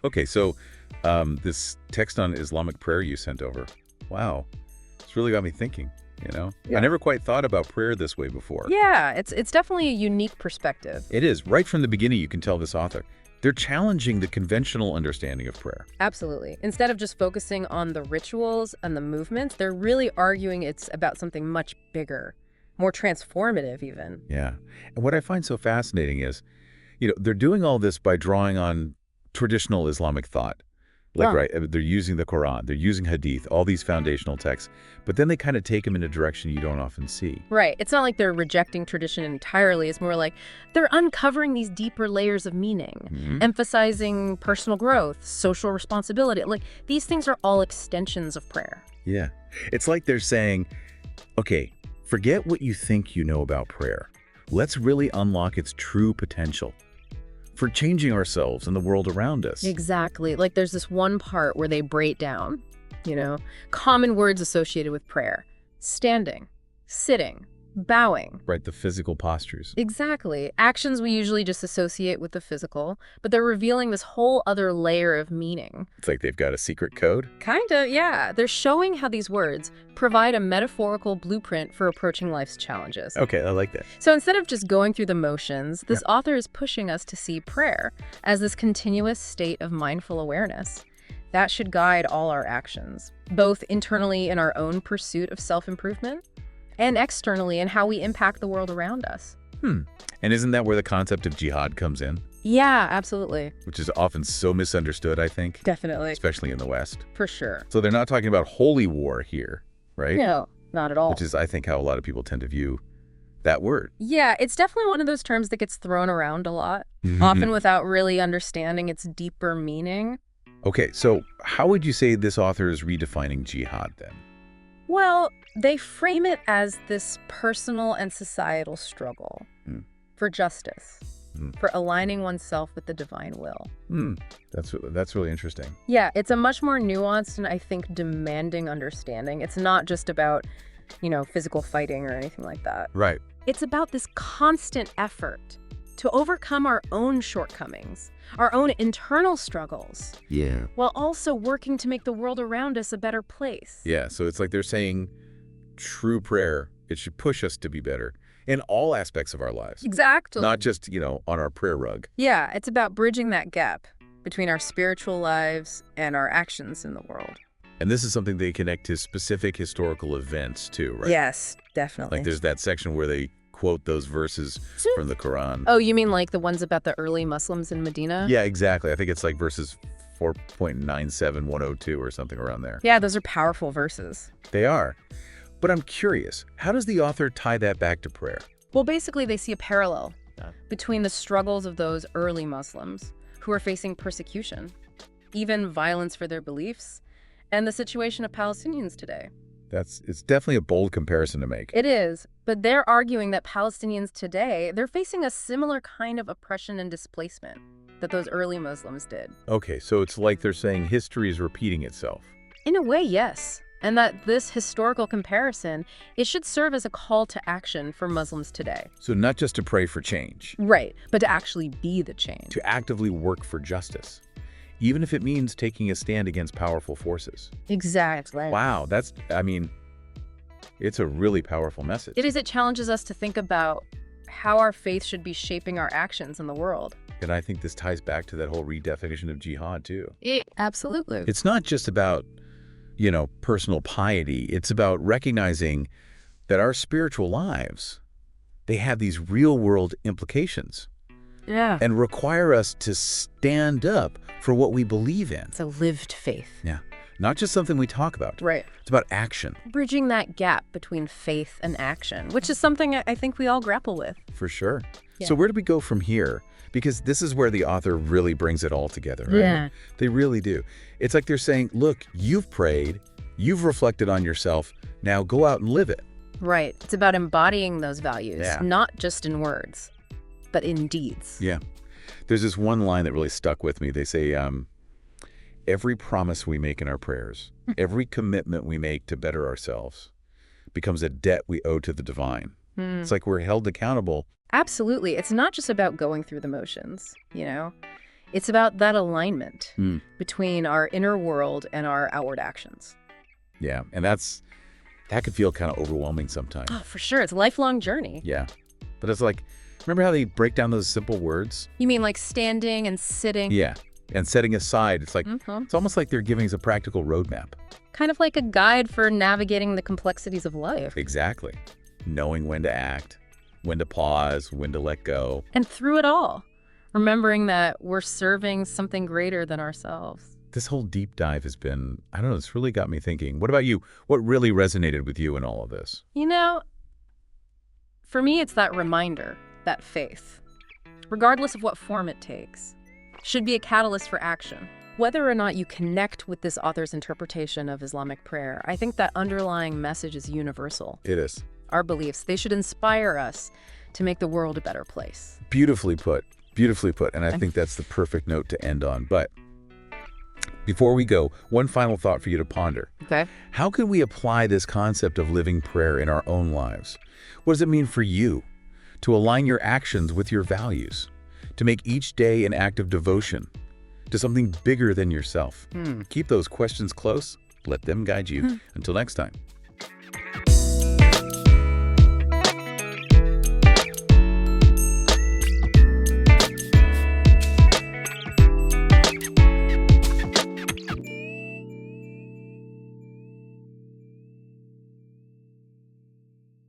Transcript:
Okay, so this text on Islamic prayer you sent over, wow, it's really got me thinking, you know? Yeah. I never quite thought about prayer this way before. Yeah, it's definitely a unique perspective. It is. Right from the beginning, you can tell this author. They're challenging the conventional understanding of prayer. Absolutely. Instead of just focusing on the rituals and the movements, they're really arguing it's about something much bigger, more transformative even. Yeah. And what I find so fascinating is, they're doing all this by drawing on traditional Islamic thought. Like, right, they're using the Quran, they're using Hadith, all these foundational texts, but then they kind of take them in a direction you don't often see. Right. It's not like they're rejecting tradition entirely. It's more like they're uncovering these deeper layers of meaning, emphasizing personal growth, social responsibility. Like, these things are all extensions of prayer. Yeah. It's like they're saying, okay, forget what you think you know about prayer. Let's really unlock its true potential for changing ourselves and the world around us. Exactly. Like there's this one part where they break down, common words associated with prayer. Standing, sitting, bowing. Right, the physical postures. Exactly. Actions we usually just associate with the physical, but they're revealing this whole other layer of meaning. It's like they've got a secret code. Kinda, yeah. They're showing how these words provide a metaphorical blueprint for approaching life's challenges. Okay, I like that. So instead of just going through the motions, this author is pushing us to see prayer as this continuous state of mindful awareness that should guide all our actions, both internally in our own pursuit of self-improvement and externally in how we impact the world around us. And isn't that where the concept of jihad comes in? Yeah, absolutely. Which is often so misunderstood, I think. Definitely. Especially in the West. For sure. So they're not talking about holy war here, right? No, not at all. Which is, I think, how a lot of people tend to view that word. Yeah, it's definitely one of those terms that gets thrown around a lot, often without really understanding its deeper meaning. Okay, so how would you say this author is redefining jihad then? Well, they frame it as this personal and societal struggle for justice, for aligning oneself with the divine will. That's really interesting. Yeah, it's a much more nuanced and I think demanding understanding. It's not just about, physical fighting or anything like that. Right. It's about this constant effort to overcome our own shortcomings, our own internal struggles. Yeah. While also working to make the world around us a better place. Yeah, so it's like they're saying true prayer, it should push us to be better in all aspects of our lives. Exactly. Not just, on our prayer rug. Yeah, it's about bridging that gap between our spiritual lives and our actions in the world. And this is something they connect to specific historical events too, right? Yes, definitely. Like there's that section where they quote those verses from the Quran. Oh, you mean like the ones about the early Muslims in Medina? Yeah, exactly. I think it's like verses 4.97102 or something around there. Yeah, those are powerful verses. They are. But I'm curious, how does the author tie that back to prayer? Well, basically they see a parallel between the struggles of those early Muslims who are facing persecution, even violence for their beliefs, and the situation of Palestinians today. It's definitely a bold comparison to make. It is, but they're arguing that Palestinians today, they're facing a similar kind of oppression and displacement that those early Muslims did. Okay, so it's like they're saying history is repeating itself. In a way, yes. And that this historical comparison, it should serve as a call to action for Muslims today. So not just to pray for change. Right, but to actually be the change. To actively work for justice. Even if it means taking a stand against powerful forces. Exactly. Wow, it's a really powerful message. It is. It challenges us to think about how our faith should be shaping our actions in the world. And I think this ties back to that whole redefinition of jihad too. Absolutely. It's not just about, personal piety. It's about recognizing that our spiritual lives, they have these real world implications. Yeah. And require us to stand up for what we believe in. It's a lived faith. Yeah. Not just something we talk about. Right. It's about action. Bridging that gap between faith and action, which is something I think we all grapple with. For sure. Yeah. So where do we go from here? Because this is where the author really brings it all together, right? Yeah. They really do. It's like they're saying, look, you've prayed, you've reflected on yourself, now go out and live it. Right. It's about embodying those values, not just in words, but in deeds. Yeah. There's this one line that really stuck with me. They say, every promise we make in our prayers, every commitment we make to better ourselves becomes a debt we owe to the divine. It's like we're held accountable. Absolutely. It's not just about going through the motions, It's about that alignment between our inner world and our outward actions. Yeah, and that could feel kind of overwhelming sometimes. Oh, for sure. It's a lifelong journey. Yeah, but it's like, remember how they break down those simple words? You mean like standing and sitting? Yeah, and setting aside. It's like, it's almost like they're giving us a practical roadmap. Kind of like a guide for navigating the complexities of life. Exactly. Knowing when to act, when to pause, when to let go. And through it all, remembering that we're serving something greater than ourselves. This whole deep dive has been, I don't know, it's really got me thinking. What about you? What really resonated with you in all of this? You know, for me, it's that reminder, that faith, regardless of what form it takes, should be a catalyst for action. Whether or not you connect with this author's interpretation of Islamic prayer, I think that underlying message is universal. It is. Our beliefs, they should inspire us to make the world a better place. Beautifully put. Beautifully put. And I think that's the perfect note to end on. But before we go, one final thought for you to ponder. Okay. How can we apply this concept of living prayer in our own lives? What does it mean for you to align your actions with your values, to make each day an act of devotion to something bigger than yourself? Keep those questions close. Let them guide you. Until next time.